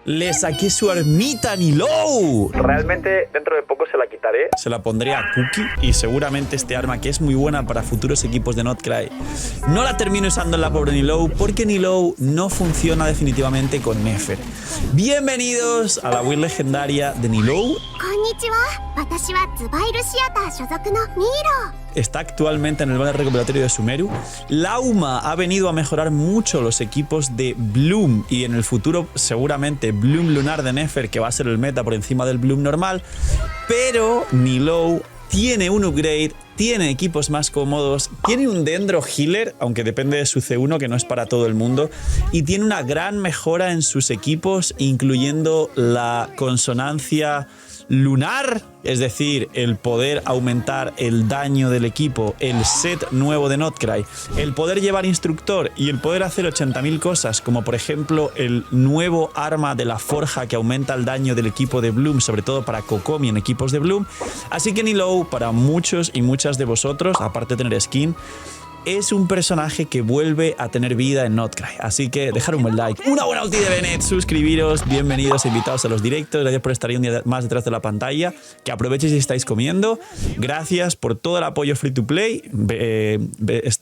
Le saqué su armita a Nilou. Realmente dentro de poco se la quitaré. Se la pondré a Cookie y seguramente este arma, que es muy buena para futuros equipos de Notcry, no la termino usando en la pobre Nilou porque Nilou no funciona definitivamente con Nefer. Bienvenidos a la build legendaria de Nilou. Está actualmente en el banner recopilatorio de Sumeru. Lauma ha venido a mejorar mucho los equipos de Bloom y en el futuro seguramente Bloom Lunar de Nefer, que va a ser el meta por encima del Bloom normal. Pero Nilou tiene un upgrade, tiene equipos más cómodos, tiene un Dendro Healer, aunque depende de su C1, que no es para todo el mundo, y tiene una gran mejora en sus equipos, incluyendo la consonancia lunar, es decir, el poder aumentar el daño del equipo, el set nuevo de Notcry, el poder llevar instructor y el poder hacer 80.000 cosas, como por ejemplo el nuevo arma de la forja que aumenta el daño del equipo de Bloom, sobre todo para Kokomi en equipos de Bloom. Así que Nilou, para muchos y muchas de vosotros, aparte de tener skin, es un personaje que vuelve a tener vida en Notcry. Así que dejar un buen like, una buena ulti de Bennett, suscribiros, bienvenidos, invitados a los directos, gracias por estar ahí un día más detrás de la pantalla, que aprovechéis si estáis comiendo, gracias por todo el apoyo free to play,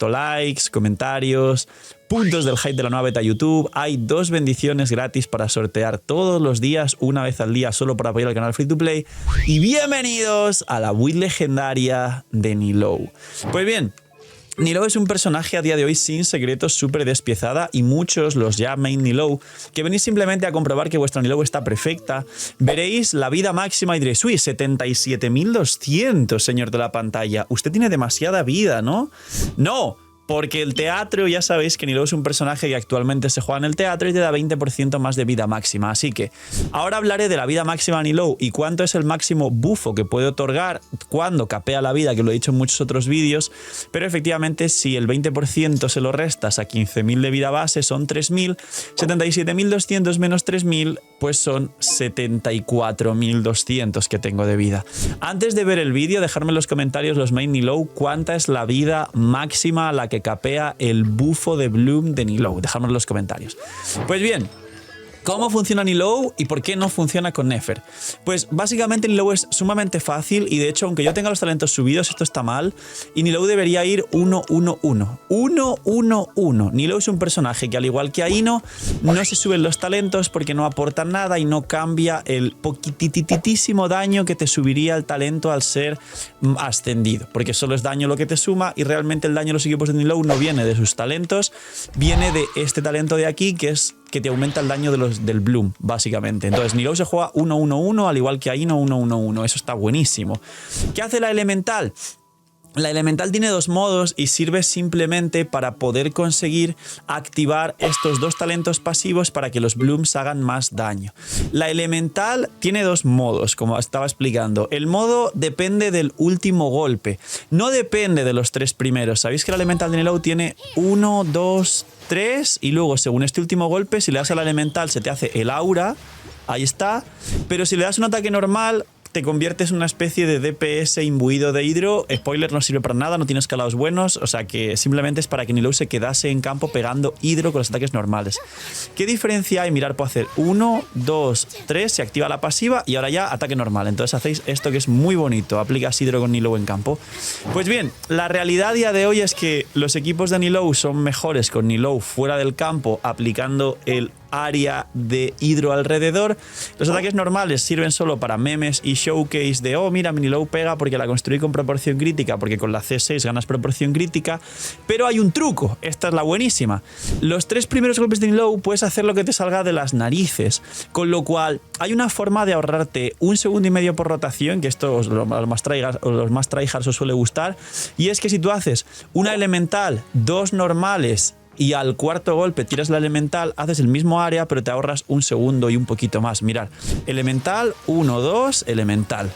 likes, comentarios, puntos del hype de la nueva beta YouTube. Hay 2 bendiciones gratis para sortear todos los días, una vez al día, solo para apoyar al canal free to play. Y bienvenidos a la build legendaria de Nilou. Pues bien, Nilou es un personaje a día de hoy sin secretos, súper despiezada, y muchos, los ya main Nilou, que venís simplemente a comprobar que vuestra Nilou está perfecta, veréis la vida máxima y diréis, uy, 77.200, señor de la pantalla, usted tiene demasiada vida, ¿no? ¡No! Porque el teatro, ya sabéis que Nilou es un personaje que actualmente se juega en el teatro y te da 20% más de vida máxima. Así que ahora hablaré de la vida máxima de Nilou y cuánto es el máximo bufo que puede otorgar cuando capea la vida, que lo he dicho en muchos otros vídeos. Pero efectivamente, si el 20% se lo restas a 15.000 de vida base, son 3.000. 77.200 menos 3.000, pues son 74.200 que tengo de vida. Antes de ver el vídeo, dejadme en los comentarios los main Nilou cuánta es la vida máxima a la que capea el bufo de Bloom de Nilou. Dejadme en los comentarios. Pues bien, ¿cómo funciona Nilou y por qué no funciona con Nefer? Pues básicamente Nilou es sumamente fácil y de hecho, aunque yo tenga los talentos subidos, esto está mal y Nilou debería ir 1-1-1. 1-1-1. Nilou es un personaje que, al igual que Aino, no se suben los talentos porque no aporta nada y no cambia el poquitititísimo daño que te subiría el talento al ser ascendido, porque solo es daño lo que te suma y realmente el daño de los equipos de Nilou no viene de sus talentos, viene de este talento de aquí, que es que te aumenta el daño del Bloom, básicamente. Entonces Nilou se juega 1-1-1, al igual que Aino 1-1-1. Eso está buenísimo. ¿Qué hace la elemental? La elemental tiene 2 modos y sirve simplemente para poder conseguir activar estos 2 talentos pasivos para que los Blooms hagan más daño. La elemental tiene 2 modos, como estaba explicando. El modo depende del último golpe, no depende de los 3 primeros. Sabéis que la elemental de Nilou tiene 1, 2, 3 y luego, según este último golpe, si le das a la elemental se te hace el aura, ahí está, pero si le das un ataque normal te conviertes en una especie de DPS imbuido de hidro. Spoiler, no sirve para nada, no tiene escalados buenos, o sea que simplemente es para que Nilou se quedase en campo pegando hidro con los ataques normales. ¿Qué diferencia hay? Mirar, puedo hacer 1, 2, 3, se activa la pasiva y ahora ya ataque normal. Entonces hacéis esto que es muy bonito, aplicas hidro con Nilou en campo. Pues bien, la realidad a día de hoy es que los equipos de Nilou son mejores con Nilou fuera del campo, aplicando el área de hidro alrededor. Los ataques normales sirven solo para memes y showcase de, oh, mira, mi Nilou pega porque la construí con proporción crítica, porque con la C6 ganas proporción crítica. Pero hay un truco, esta es la buenísima. Los 3 primeros golpes de Nilou puedes hacer lo que te salga de las narices, con lo cual hay una forma de ahorrarte 1,5 segundos por rotación, que esto los más tryhards os suele gustar, y es que si tú haces una elemental, 2 normales y al 4.º golpe tiras la elemental, haces el mismo área, pero te ahorras 1 segundo y un poquito más. Mirad, elemental, 1, 2, elemental.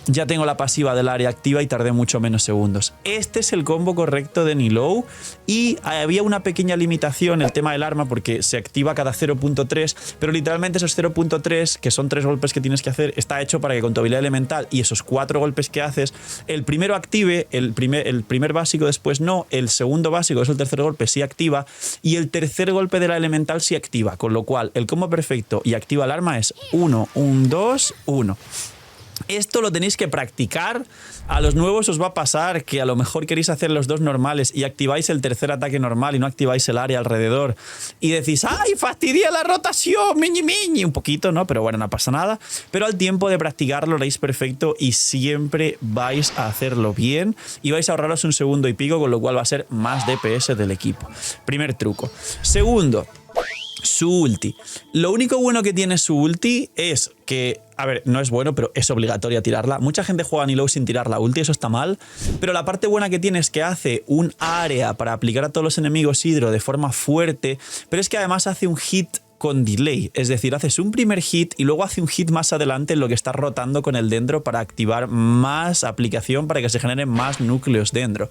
ya tengo la pasiva del área activa y tardé mucho menos segundos. Este es el combo correcto de Nilou y había una pequeña limitación, el tema del arma, porque se activa cada 0.3, pero literalmente esos 0.3, que son 3 golpes que tienes que hacer, está hecho para que con tu habilidad elemental y esos 4 golpes que haces, el primero active, el primer básico después no, el segundo básico, que es el tercer golpe, sí activa, y el tercer golpe de la elemental sí activa, con lo cual el combo perfecto y activa el arma es 1, 1, 2, 1. Esto lo tenéis que practicar. A los nuevos os va a pasar que a lo mejor queréis hacer los dos normales y activáis el tercer ataque normal y no activáis el área alrededor y decís, ¡ay, fastidia la rotación! ¡Miñi, miñi! Un poquito, ¿no? Pero bueno, no pasa nada. Pero al tiempo de practicarlo lo haréis perfecto y siempre vais a hacerlo bien y vais a ahorraros un segundo y pico, con lo cual va a ser más DPS del equipo. Primer truco. Segundo, su ulti. Lo único bueno que tiene su ulti es que, a ver, no es bueno, pero es obligatoria tirarla. Mucha gente juega a Nilou sin tirar la ulti, eso está mal. Pero la parte buena que tiene es que hace un área para aplicar a todos los enemigos hidro de forma fuerte, pero es que además hace un hit con delay, es decir, haces un primer hit y luego hace un hit más adelante en lo que estás rotando con el dendro para activar más aplicación para que se generen más núcleos dendro.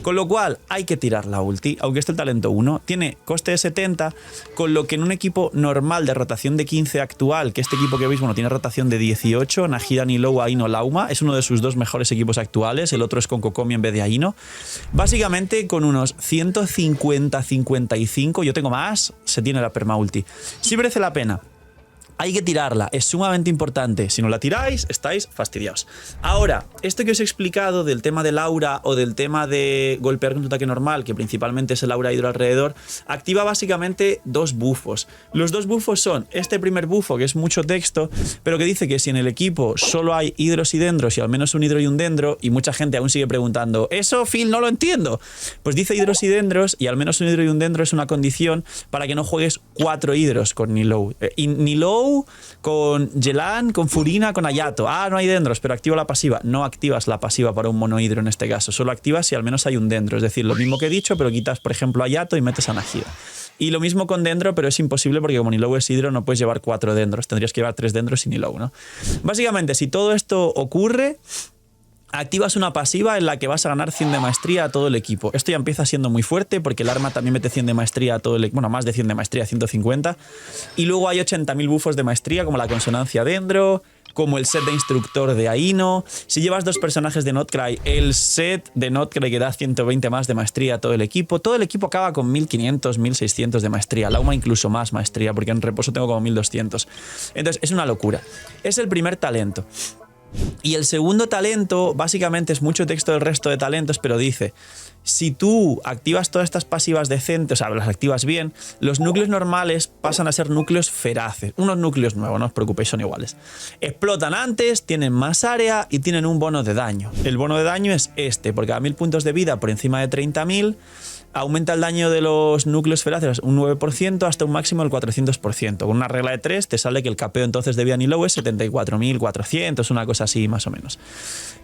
Con lo cual hay que tirar la ulti, aunque esté el talento 1, tiene coste de 70, con lo que en un equipo normal de rotación de 15 actual, que este equipo que veis, bueno, tiene rotación de 18, Nahida, Nilou, Aino, Lauma, es uno de sus dos mejores equipos actuales, el otro es con Kokomi en vez de Aino. Básicamente con unos 150-55, yo tengo más, se tiene la perma ulti. Sí merece la pena. Hay que tirarla, es sumamente importante. Si no la tiráis, estáis fastidiados. Ahora, esto que os he explicado del tema del aura o del tema de golpear con tu ataque normal, que principalmente es el aura hidro alrededor, activa básicamente dos bufos. Los dos bufos son este primer bufo, que es mucho texto, pero que dice que si en el equipo solo hay hidros y dendros y al menos un hidro y un dendro, y mucha gente aún sigue preguntando, ¿eso, Phil, no lo entiendo? Pues dice hidros y dendros, y al menos un hidro y un dendro es una condición para que no juegues 4 hidros con Nilou. Y Nilou con Yelan, con Furina, con Hayato. Ah, no hay dendros, pero activo la pasiva. No activas la pasiva para un monohidro en este caso. Solo activas si al menos hay un dendro. Es decir, lo mismo que he dicho, pero quitas, por ejemplo, a Hayato y metes a Nahida. Y lo mismo con dendro, pero es imposible porque como Nilou es hidro no puedes llevar 4 dendros. Tendrías que llevar 3 dendros y Nilou, ¿no? Básicamente, si todo esto ocurre, activas una pasiva en la que vas a ganar 100 de maestría a todo el equipo. Esto ya empieza siendo muy fuerte porque el arma también mete 100 de maestría a todo el equipo. Bueno, más de 100 de maestría, 150. Y luego hay 80.000 bufos de maestría como la consonancia dendro, como el set de instructor de Aino. Si llevas 2 personajes de Notcry, el set de Notcry que da 120 más de maestría a todo el equipo. Todo el equipo acaba con 1500, 1600 de maestría. Lauma incluso más maestría porque en reposo tengo como 1200. Entonces es una locura. Es el primer talento. Y el segundo talento, básicamente es mucho texto del resto de talentos, pero dice, si tú activas todas estas pasivas decentes, o sea, las activas bien, los núcleos normales pasan a ser núcleos feraces. Unos núcleos nuevos, no os preocupéis, son iguales. Explotan antes, tienen más área y tienen un bono de daño. El bono de daño es este, por cada 1000 puntos de vida por encima de 30.000, aumenta el daño de los núcleos feraces un 9% hasta un máximo del 400%. Con una regla de 3 te sale que el capeo entonces de vida Nilou es 74.400, una cosa así más o menos.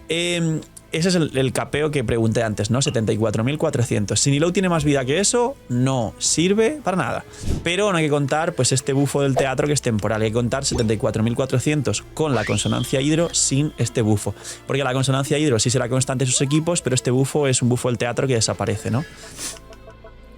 Ese es el capeo que pregunté antes, ¿no? 74.400. Si Nilou tiene más vida que eso, no sirve para nada. Pero no hay que contar pues este bufo del teatro que es temporal. Hay que contar 74.400 con la consonancia hidro sin este bufo. Porque la consonancia hidro sí será constante en sus equipos, pero este bufo es un bufo del teatro que desaparece, ¿no?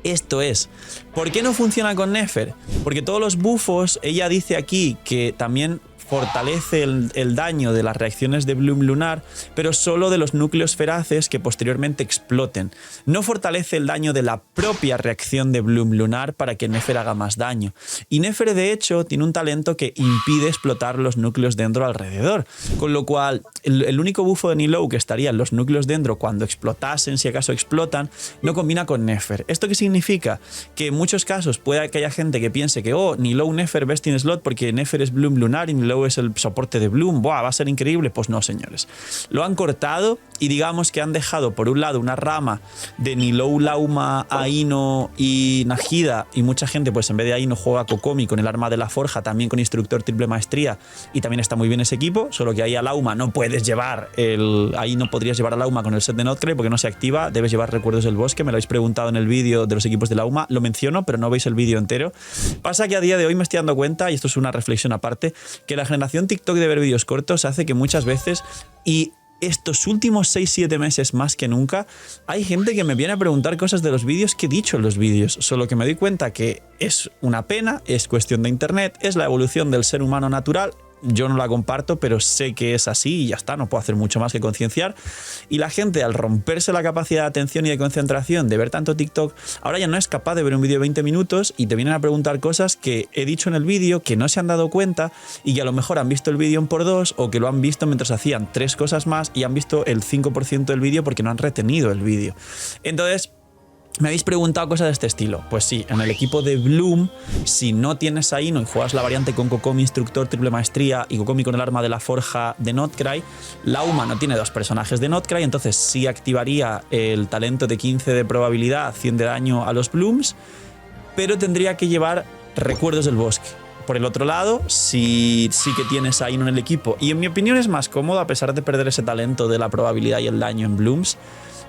Esto es, ¿por qué no funciona con Nefer? Porque todos los bufos, ella dice aquí que también fortalece el daño de las reacciones de Bloom Lunar, pero solo de los núcleos feraces que posteriormente exploten. No fortalece el daño de la propia reacción de Bloom Lunar para que Nefer haga más daño. Y Nefer, de hecho, tiene un talento que impide explotar los núcleos dendro alrededor. Con lo cual, el único bufo de Nilou que estaría en los núcleos dendro cuando explotasen, si acaso explotan, no combina con Nefer. ¿Esto qué significa? Que en muchos casos puede que haya gente que piense que, oh, Nilou Nefer best in slot porque Nefer es Bloom Lunar y Nilou es el soporte de Bloom, ¡buah, va a ser increíble! Pues no, señores. Lo han cortado y digamos que han dejado por un lado una rama de Nilou, Lauma, Aino y Nahida, y mucha gente pues en vez de Aino juega Kokomi con el arma de la forja, también con instructor triple maestría, y también está muy bien ese equipo, solo que ahí a Lauma no puedes llevar ahí no podrías llevar a Lauma con el set de Notcry porque no se activa, debes llevar recuerdos del bosque, me lo habéis preguntado en el vídeo de los equipos de Lauma, lo menciono pero no veis el vídeo entero. Pasa que a día de hoy me estoy dando cuenta, y esto es una reflexión aparte, que la la generación TikTok de ver vídeos cortos hace que muchas veces, y estos últimos 6-7 meses más que nunca, hay gente que me viene a preguntar cosas de los vídeos que he dicho en los vídeos, solo que me doy cuenta que es una pena, es cuestión de internet, es la evolución del ser humano natural. Yo no la comparto, pero sé que es así y ya está, no puedo hacer mucho más que concienciar. Y la gente, al romperse la capacidad de atención y de concentración de ver tanto TikTok, ahora ya no es capaz de ver un vídeo de 20 minutos y te vienen a preguntar cosas que he dicho en el vídeo, que no se han dado cuenta y que a lo mejor han visto el vídeo en por dos, o que lo han visto mientras hacían 3 cosas más y han visto el 5% del vídeo porque no han retenido el vídeo. Entonces, me habéis preguntado cosas de este estilo. Pues sí, en el equipo de Bloom, si no tienes a Ino y juegas la variante con Kokomi Instructor Triple Maestría y Kokomi con el arma de la forja de Notcry, Lauma no tiene 2 personajes de Notcry, entonces sí activaría el talento de 15 de probabilidad, 100 de daño a los Blooms, pero tendría que llevar recuerdos del bosque. Por el otro lado, sí que tienes a Ino en el equipo, y en mi opinión es más cómodo a pesar de perder ese talento de la probabilidad y el daño en Blooms.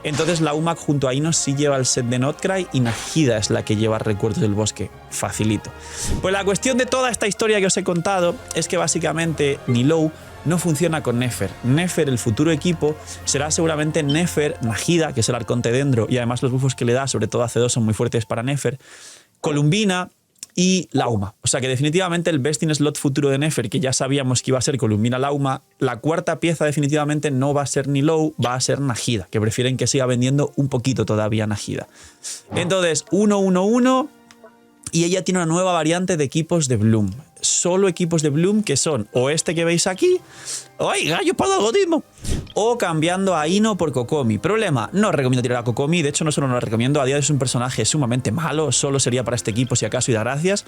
Entonces la UMAC junto a Ino sí lleva el set de Notcry y Najida es la que lleva recuerdos del bosque. Facilito. Pues la cuestión de toda esta historia que os he contado es que básicamente Nilou no funciona con Nefer. Nefer, el futuro equipo, será seguramente Nefer, Najida, que es el arconte dendro, y además los buffos que le da, sobre todo a C2, son muy fuertes para Nefer, Columbina y Lauma. O sea que definitivamente el best in slot futuro de Nefer, que ya sabíamos que iba a ser Columbina Lauma, la cuarta pieza definitivamente no va a ser Nilou, va a ser Najida, que prefieren que siga vendiendo un poquito todavía Najida. Entonces, 1-1-1, y ella tiene una nueva variante de equipos de Bloom. Solo equipos de Bloom que son o este que veis aquí, ¡ay, gallo para el algoritmo!, o cambiando a Ino por Kokomi. Problema, no os recomiendo tirar a Kokomi, de hecho no solo no lo recomiendo, a día de hoy es un personaje sumamente malo, solo sería para este equipo si acaso y da gracias,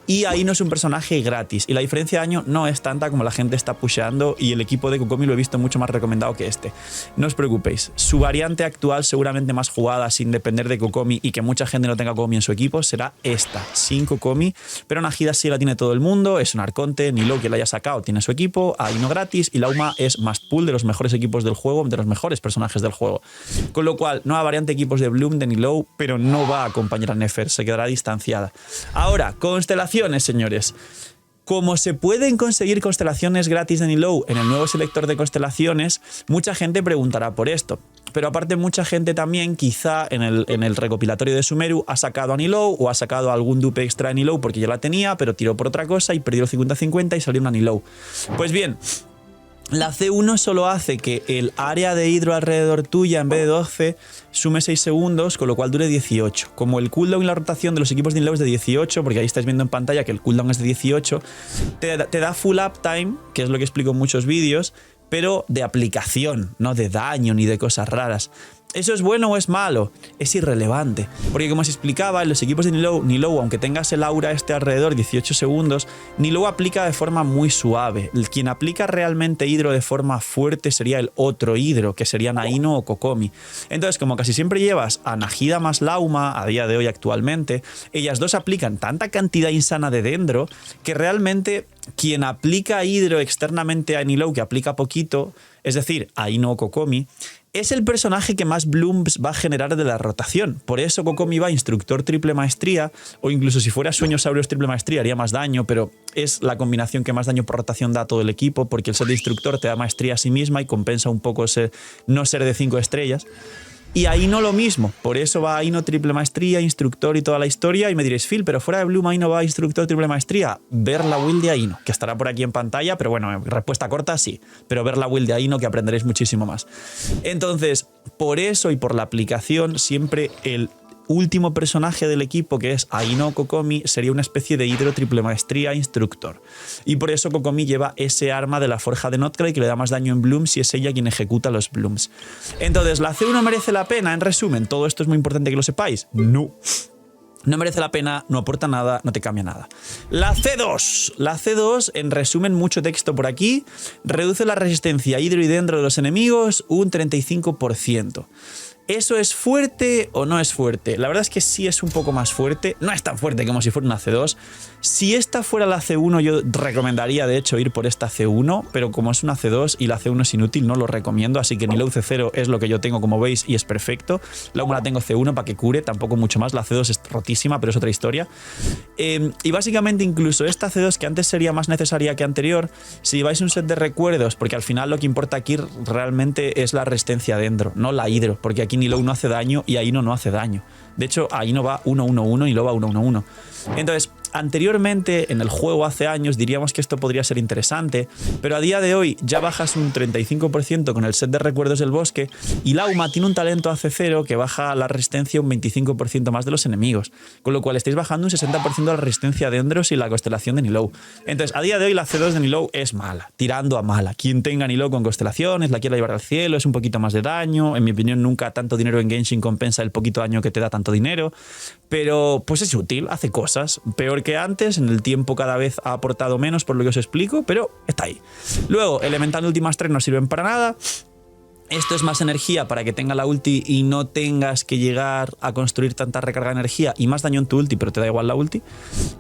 y a Ino es un personaje gratis, y la diferencia de daño no es tanta como la gente está pusheando, y el equipo de Kokomi lo he visto mucho más recomendado que este. No os preocupéis, su variante actual seguramente más jugada sin depender de Kokomi y que mucha gente no tenga Kokomi en su equipo será esta, sin Kokomi, pero Najida sí la tiene todo el mundo, es un arconte, Nilou que la haya sacado tiene su equipo, a Ino gratis, y Lauma es must pull de los mejores equipos del juego, de los mejores personajes del juego. Con lo cual, nueva variante equipos de Bloom de Nilou, pero no va a acompañar a Nefer, se quedará distanciada. Ahora, constelaciones, señores. Como se pueden conseguir constelaciones gratis de Nilou en el nuevo selector de constelaciones, mucha gente preguntará por esto. Pero aparte mucha gente también, quizá en el recopilatorio de Sumeru, ha sacado a Nilou o ha sacado algún dupe extra de Nilou porque ya la tenía, pero tiró por otra cosa y perdió el 50-50 y salió una Nilou. Pues bien, la C1 solo hace que el área de hidro alrededor tuya en vez de 12 sume 6 segundos, con lo cual dure 18. Como el cooldown y la rotación de los equipos de Nilou es de 18, porque ahí estáis viendo en pantalla que el cooldown es de 18, te da full uptime, que es lo que explico en muchos vídeos, pero de aplicación, no de daño ni de cosas raras. ¿Eso es bueno o es malo? Es irrelevante. Porque como os explicaba, en los equipos de Nilou, aunque tengas el aura este alrededor 18 segundos, Nilou aplica de forma muy suave. Quien aplica realmente hidro de forma fuerte sería el otro hidro, que serían Ino o Kokomi. Entonces, como casi siempre llevas a Najida más Lauma, a día de hoy actualmente, ellas dos aplican tanta cantidad insana de dendro que realmente quien aplica hidro externamente a Nilou, que aplica poquito, es decir, a Ino o Kokomi, es el personaje que más blooms va a generar de la rotación. Por eso Kokomi va a Instructor Triple Maestría, o incluso si fuera Sueños Áureos Triple Maestría haría más daño, pero es la combinación que más daño por rotación da a todo el equipo, porque el set de Instructor te da maestría a sí misma y compensa un poco no ser de 5 estrellas. Y a Ino lo mismo, por eso va a Ino Triple Maestría, Instructor y toda la historia, y me diréis, Phil, pero fuera de Bloom Ino va a Instructor Triple Maestría. Ver la build de Aino, que estará por aquí en pantalla, pero bueno, respuesta corta sí, pero ver la build de Aino que aprenderéis muchísimo más. Entonces, por eso y por la aplicación, siempre el último personaje del equipo, que es Aino Kokomi, sería una especie de hidro triple maestría instructor. Y por eso Kokomi lleva ese arma de la forja de Notcry que le da más daño en Blooms y es ella quien ejecuta los Blooms. Entonces, ¿la C1 merece la pena? En resumen, todo esto es muy importante que lo sepáis. No. No merece la pena, no aporta nada, no te cambia nada. La C2. La C2, en resumen, mucho texto por aquí, reduce la resistencia hidro y dendro de los enemigos un 35%. ¿Eso es fuerte o no es fuerte? La verdad es que sí es un poco más fuerte. No es tan fuerte como si fuera una C2. Si esta fuera la C1, yo recomendaría de hecho ir por esta C1, pero como es una C2 y la C1 es inútil, no lo recomiendo. Así que Nilou C0 es lo que yo tengo, como veis, y es perfecto. La 1 la tengo C1 para que cure, tampoco mucho más. La C2 es rotísima, pero es otra historia. Y básicamente incluso esta C2, que antes sería más necesaria que anterior, si lleváis un set de recuerdos, porque al final lo que importa aquí realmente es la resistencia dentro, no la hidro, porque aquí Nilou no hace daño y ahí no hace daño. De hecho, ahí no va 1-1-1 y luego va 1-1-1. Entonces, anteriormente, en el juego hace años, diríamos que esto podría ser interesante, pero a día de hoy ya bajas un 35% con el set de recuerdos del bosque y Lauma tiene un talento AC0 que baja la resistencia un 25% más de los enemigos, con lo cual estáis bajando un 60% de la resistencia de Endros y la constelación de Nilou. Entonces, a día de hoy la C2 de Nilou es mala, tirando a mala. Quien tenga Nilou con constelaciones, la quiera llevar al cielo, es un poquito más de daño. En mi opinión, nunca tanto dinero en Genshin compensa el poquito daño que te da tanto dinero, pero pues es útil, hace cosas. Peor que antes, en el tiempo cada vez ha aportado menos por lo que os explico, pero está ahí. Luego, Elemental últimas 3 no sirven para nada. Esto es más energía para que tenga la ulti y no tengas que llegar a construir tanta recarga de energía y más daño en tu ulti, pero te da igual la ulti.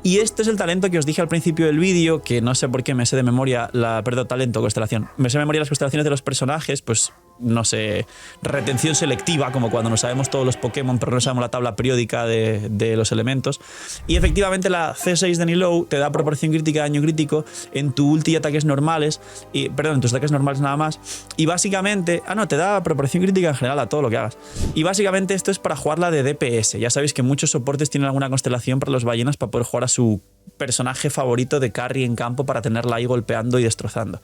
Y este es el talento que os dije al principio del vídeo, que no sé por qué me sé de memoria, talento, constelación. Me sé de memoria las constelaciones de los personajes, pues no sé, retención selectiva, como cuando no sabemos todos los Pokémon, pero no sabemos la tabla periódica de los elementos. Y efectivamente la C6 de Nilou te da proporción crítica de daño crítico en tu ulti y ataques normales, en tus ataques normales nada más. Y básicamente, te da proporción crítica en general a todo lo que hagas. Y básicamente esto es para jugarla de DPS. Ya sabéis que muchos soportes tienen alguna constelación para los ballenas para poder jugar a su personaje favorito de carry en campo para tenerla ahí golpeando y destrozando.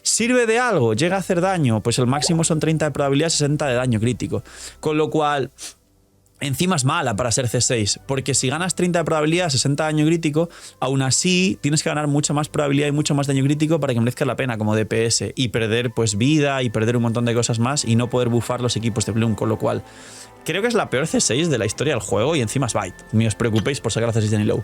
¿Sirve de algo? ¿Llega a hacer daño? Pues el máximo son 30 de probabilidad, 60 de daño crítico. Con lo cual, encima es mala para ser C6, porque si ganas 30 de probabilidad, 60 de daño crítico, aún así tienes que ganar mucha más probabilidad y mucho más daño crítico para que merezca la pena como DPS y perder pues vida y perder un montón de cosas más y no poder bufar los equipos de Bloom, con lo cual creo que es la peor C6 de la historia del juego y encima es Byte. Ni os preocupéis por sacar la C6 de Nilou.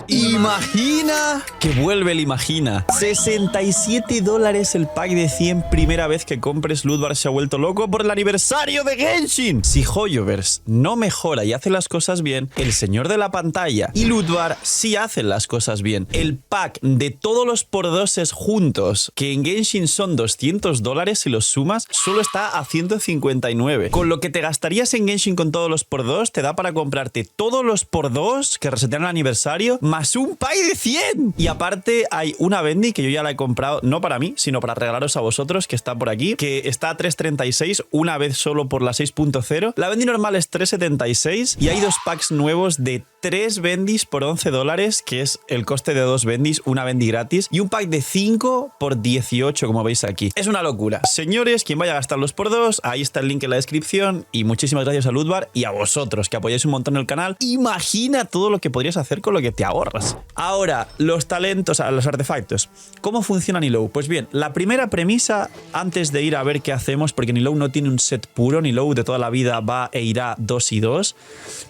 Imagina que vuelve el Imagina. $67 el pack de 100 primera vez que compres. Ludvar se ha vuelto loco por el aniversario de Genshin. Si Hoyoverse no mejora y hace las cosas bien, el señor de la pantalla y Ludvar sí hacen las cosas bien. El pack de todos los por doses juntos, que en Genshin son $200 si los sumas, solo está a 159. Con lo que te gastarías en Genshin con todos los por 2 te da para comprarte todos los por 2 que resetean el aniversario más un pack de 100. Y aparte hay una Bendy que yo ya la he comprado, no para mí, sino para regalaros a vosotros, que está por aquí, que está a 3.36 una vez solo por la 6.0. La Bendy normal es 3.76 y hay dos packs nuevos de 3 Bendys por $11, que es el coste de 2 Bendys, una Bendy gratis, y un pack de 5 por 18, como veis aquí. Es una locura. Señores, quien vaya a gastarlos por 2, ahí está el link en la descripción, y muchísimas gracias a Ludvar y a vosotros, que apoyáis un montón el canal. Imagina todo lo que podrías hacer con lo que te ahorras. Ahora, los talentos, los artefactos. ¿Cómo funciona Nilou? Pues bien, la primera premisa, antes de ir a ver qué hacemos, porque Nilou no tiene un set puro, Nilou de toda la vida va e irá 2 y 2.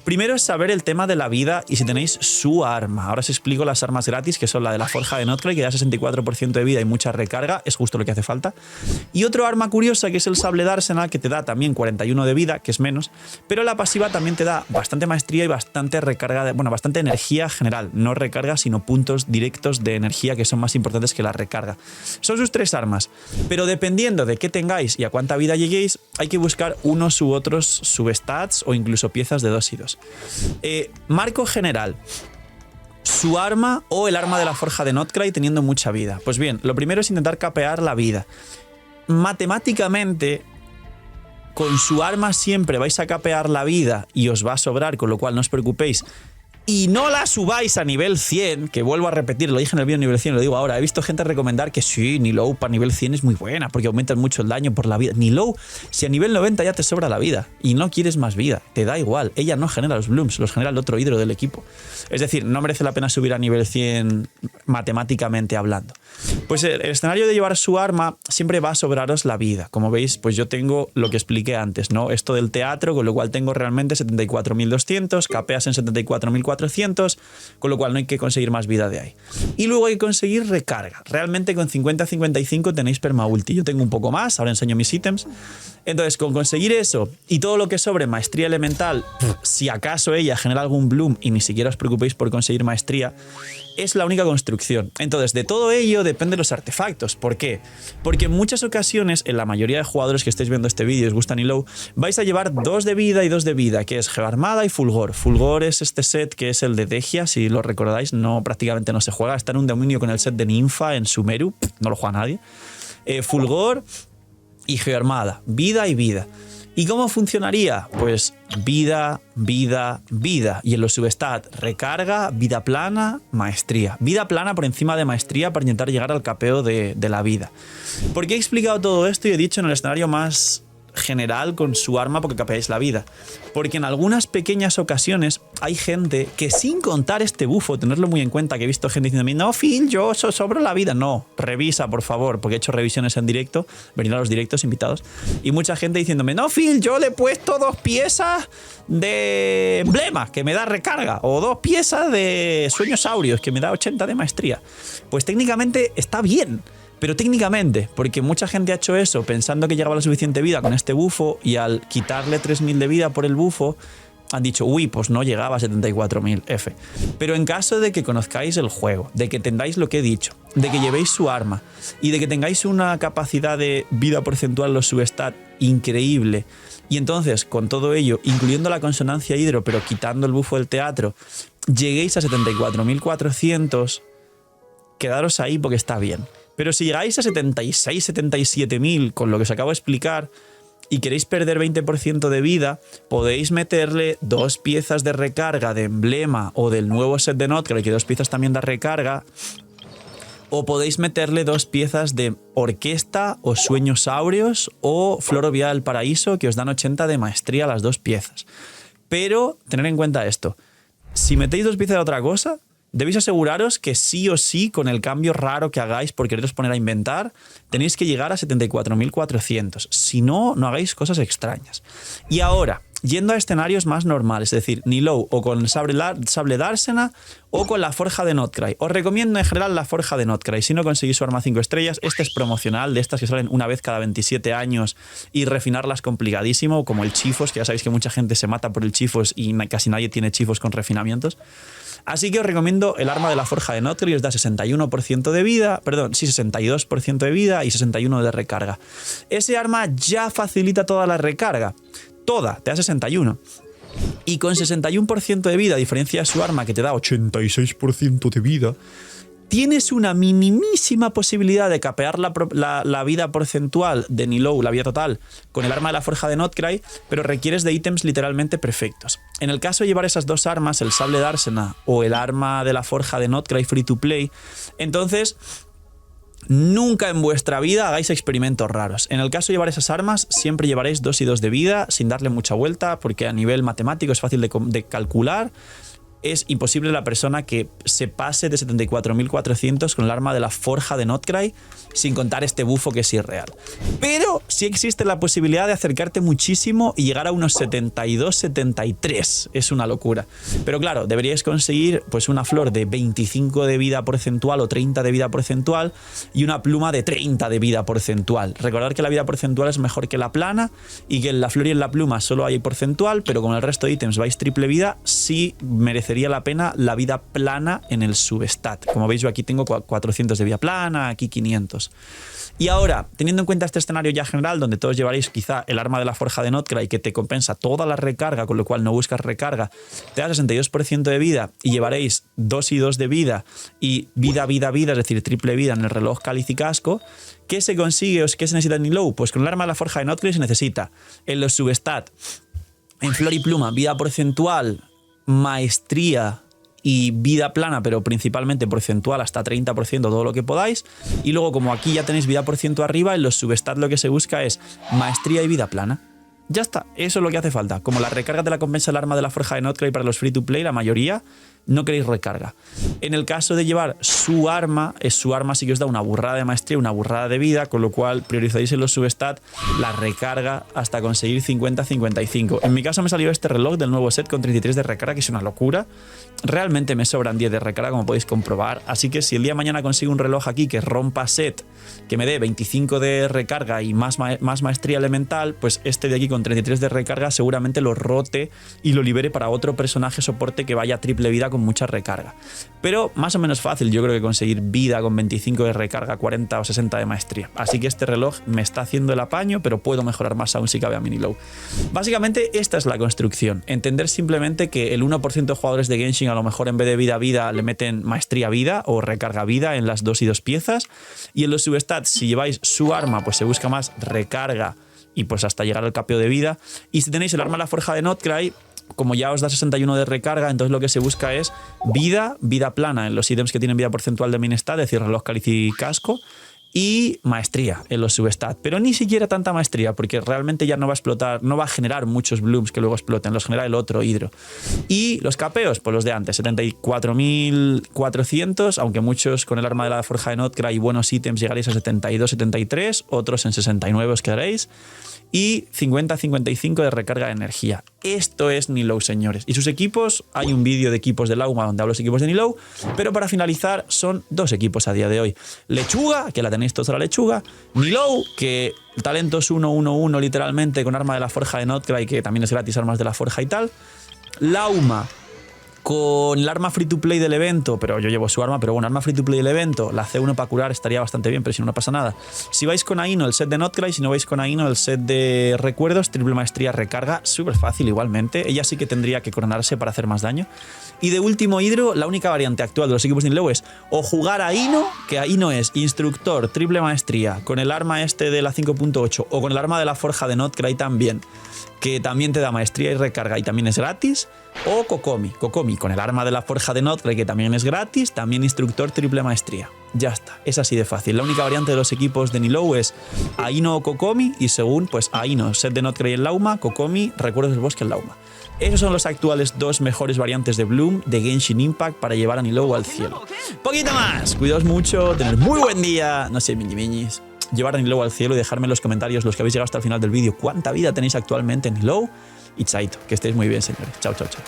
Primero es saber el tema de la vida y si tenéis su arma. Ahora os explico las armas gratis, que son la de la Forja de Notclay, que da 64% de vida y mucha recarga, es justo lo que hace falta. Y otro arma curiosa, que es el Sable de Arsenal, que te da también 41 de vida, que es menos, pero la pasiva también te da bastante maestría y bastante recarga, bastante energía general. No recarga, sino puntos directos de energía que son más importantes que la recarga. Son sus 3 armas, pero dependiendo de qué tengáis y a cuánta vida lleguéis, hay que buscar unos u otros substats o incluso piezas de 2 y 2. Marco general. Su arma o el arma de la Forja de Notclay teniendo mucha vida. Pues bien, lo primero es intentar capear la vida. Matemáticamente, con su arma siempre vais a capear la vida y os va a sobrar, con lo cual no os preocupéis. Y no la subáis a nivel 100, que vuelvo a repetir, lo dije en el vídeo nivel 100, lo digo ahora. He visto gente recomendar que sí, Nilou para nivel 100 es muy buena porque aumentan mucho el daño por la vida. Nilou, si a nivel 90 ya te sobra la vida y no quieres más vida, te da igual. Ella no genera los blooms, los genera el otro hidro del equipo. Es decir, no merece la pena subir a nivel 100 matemáticamente hablando. Pues el escenario de llevar su arma siempre va a sobraros la vida. Como veis, pues yo tengo lo que expliqué antes, ¿no? Esto del teatro, con lo cual tengo realmente 74.200, capeas en 74.400. 1400, con lo cual no hay que conseguir más vida de ahí. Y luego hay que conseguir recarga. Realmente con 50-55 tenéis permaulti. Yo tengo un poco más, ahora enseño mis ítems. Entonces, con conseguir eso y todo lo que sobre maestría elemental, si acaso ella genera algún bloom y ni siquiera os preocupéis por conseguir maestría, es la única construcción. Entonces, de todo ello dependen los artefactos. ¿Por qué? Porque en muchas ocasiones, en la mayoría de jugadores que estéis viendo este vídeo y os gusta Nilou, vais a llevar 2 de vida y 2 de vida, que es Geoarmada y Fulgor. Fulgor es este set que es el de Degia, si lo recordáis, prácticamente no se juega. Está en un dominio con el set de Ninfa en Sumeru, no lo juega nadie. Fulgor y Geoarmada, vida y vida. ¿Y cómo funcionaría? Pues vida, vida, vida. Y en los substat, recarga, vida plana, maestría. Vida plana por encima de maestría para intentar llegar al capeo de la vida. ¿Por qué he explicado todo esto y he dicho en el escenario más general con su arma porque capeáis la vida? Porque en algunas pequeñas ocasiones hay gente que, sin contar este bufo, tenerlo muy en cuenta, que he visto gente diciendo, no, Phil, yo sobro la vida. No, revisa, por favor, porque he hecho revisiones en directo, venid a los directos invitados, y mucha gente diciéndome, no, Phil, yo le he puesto 2 piezas de emblema, que me da recarga, o 2 piezas de sueños áureos, que me da 80 de maestría. Pues técnicamente está bien, pero técnicamente, porque mucha gente ha hecho eso pensando que llegaba la suficiente vida con este bufo y al quitarle 3000 de vida por el bufo han dicho, uy, pues no llegaba a 74.000 F. Pero en caso de que conozcáis el juego, de que tengáis lo que he dicho, de que llevéis su arma y de que tengáis una capacidad de vida porcentual en los substat increíble, y entonces con todo ello, incluyendo la consonancia hidro pero quitando el bufo del teatro, lleguéis a 74.400, quedaros ahí porque está bien. Pero si llegáis a 76, 77.000 con lo que os acabo de explicar y queréis perder 20% de vida, podéis meterle 2 piezas de recarga de emblema o del nuevo set de Notcry, que 2 piezas también da recarga, o podéis meterle 2 piezas de orquesta o sueños áureos o flor vía del paraíso, que os dan 80 de maestría las 2 piezas. Pero tened en cuenta esto, si metéis 2 piezas de otra cosa, debéis aseguraros que sí o sí, con el cambio raro que hagáis por quereros poner a inventar, tenéis que llegar a 74.400. Si no, no hagáis cosas extrañas. Y ahora, yendo a escenarios más normales, es decir, Nilou o con Sable Dársena o con la Forja de Notcry. Os recomiendo en general la Forja de Notcry. Si no conseguís su arma 5 estrellas, este es promocional, de estas que salen una vez cada 27 años y refinarlas complicadísimo, como el Chifos, que ya sabéis que mucha gente se mata por el Chifos y casi nadie tiene Chifos con refinamientos. Así que os recomiendo el arma de la Forja de Notcry, os da 61% de vida, perdón, sí, 62% de vida y 61% de recarga. Ese arma ya facilita toda la recarga, toda, te da 61. Y con 61% de vida, a diferencia de su arma que te da 86% de vida, tienes una minimísima posibilidad de capear la vida porcentual de Nilou, la vida total, con el arma de la Forja de Notcry, pero requieres de ítems literalmente perfectos. En el caso de llevar esas 2 armas, el Sable Dársena o el arma de la Forja de Notcry free to play, entonces nunca en vuestra vida hagáis experimentos raros. En el caso de llevar esas armas, siempre llevaréis 2 y 2 de vida, sin darle mucha vuelta, porque a nivel matemático es fácil de calcular. Es imposible la persona que se pase de 74.400 con el arma de la Forja de Notcry, sin contar este bufo que es irreal. Pero sí existe la posibilidad de acercarte muchísimo y llegar a unos 72, 73. Es una locura. Pero claro, deberíais conseguir pues una flor de 25 de vida porcentual o 30 de vida porcentual y una pluma de 30 de vida porcentual. Recordad que la vida porcentual es mejor que la plana y que en la flor y en la pluma solo hay porcentual, pero con el resto de ítems vais triple vida, sí merecería la pena la vida plana en el substat. Como veis, yo aquí tengo 400 de vida plana, aquí 500. Y ahora, teniendo en cuenta este escenario ya general, donde todos llevaréis quizá el arma de la Forja de Notcry, que te compensa toda la recarga, con lo cual no buscas recarga, te da 62% de vida y llevaréis 2 y 2 de vida y vida, vida, vida, es decir, triple vida en el reloj cáliz y casco, ¿qué se consigue o qué se necesita en Nilou? Pues con el arma de la Forja de Notcry se necesita en los substat, en flor y pluma, vida porcentual, maestría y vida plana, pero principalmente porcentual hasta 30%, todo lo que podáis. Y luego, como aquí ya tenéis vida porcentual arriba, en los substat lo que se busca es maestría y vida plana. Ya está, eso es lo que hace falta. Como la recarga te la compensa el arma de la Forja de Notcry para los free to play, la mayoría, no queréis recarga. En el caso de llevar su arma sí que os da una burrada de maestría, una burrada de vida, con lo cual priorizáis en los substat la recarga hasta conseguir 50-55. En mi caso me salió este reloj del nuevo set con 33 de recarga, que es una locura. Realmente me sobran 10 de recarga, como podéis comprobar. Así que si el día de mañana consigo un reloj aquí que rompa set, que me dé 25 de recarga y más maestría elemental, pues este de aquí con 33 de recarga seguramente lo rote y lo libere para otro personaje soporte que vaya a triple vida con mucha recarga. Pero más o menos fácil, yo creo que conseguir vida con 25 de recarga, 40 o 60 de maestría. Así que este reloj me está haciendo el apaño, pero puedo mejorar más aún si cabe a mini low. Básicamente esta es la construcción. Entender simplemente que el 1% de jugadores de Genshin a lo mejor en vez de vida le meten maestría vida o recarga vida en las 2 y 2 piezas. Y en los substats, si lleváis su arma, pues se busca más recarga y pues hasta llegar al capeo de vida. Y si tenéis el arma de la forja de Notcry, como ya os da 61 de recarga, entonces lo que se busca es vida plana en los ítems que tienen vida porcentual de main stat, es decir, reloj, cáliz y casco, y maestría en los substats, pero ni siquiera tanta maestría, porque realmente ya no va a explotar, no va a generar muchos blooms que luego exploten, los genera el otro hidro. Y los capeos, pues los de antes, 74.400, aunque muchos con el arma de la forja de Notcry y buenos ítems llegaréis a 72, 73, otros en 69 os quedaréis, y 50-55 de recarga de energía. Esto es Nilou, señores. Y sus equipos, hay un vídeo de equipos de Lauma donde hablo de los equipos de Nilou, pero para finalizar son 2 equipos a día de hoy. Lechuga, que la tenéis todos a la lechuga. Nilou, que el talento es 1-1-1 literalmente con arma de la forja de Notcry, que también es gratis, armas de la forja y tal. Lauma, con el arma free to play del evento, pero yo llevo su arma, pero bueno, arma free to play del evento, la C1 para curar estaría bastante bien, pero si no, no pasa nada. Si vais con Aino, el set de Notcry, si no vais con Aino, el set de recuerdos, triple maestría, recarga, súper fácil igualmente. Ella sí que tendría que coronarse para hacer más daño. Y de último hidro, la única variante actual de los equipos de Nilou es o jugar a Aino, que Aino es instructor, triple maestría, con el arma este de la 5.8, o con el arma de la forja de Notcry también, que también te da maestría y recarga y también es gratis, o Kokomi, con el arma de la forja de Notcry, que también es gratis, también instructor, triple maestría. Ya está, es así de fácil. La única variante de los equipos de Nilou es Aino o Kokomi, y según, pues Aino, set de Notcry en Lauma, Kokomi, recuerdos del bosque en Lauma. Esos son los actuales 2 mejores variantes de Bloom de Genshin Impact para llevar a Nilou al cielo. Poquito más, cuidaos mucho, tener muy buen día, no sé, miñis. Llevar a Nilou al cielo y dejarme en los comentarios, los que habéis llegado hasta el final del vídeo, cuánta vida tenéis actualmente en Nilou. Y chaito, que estéis muy bien, señores. Chao, chao, chao.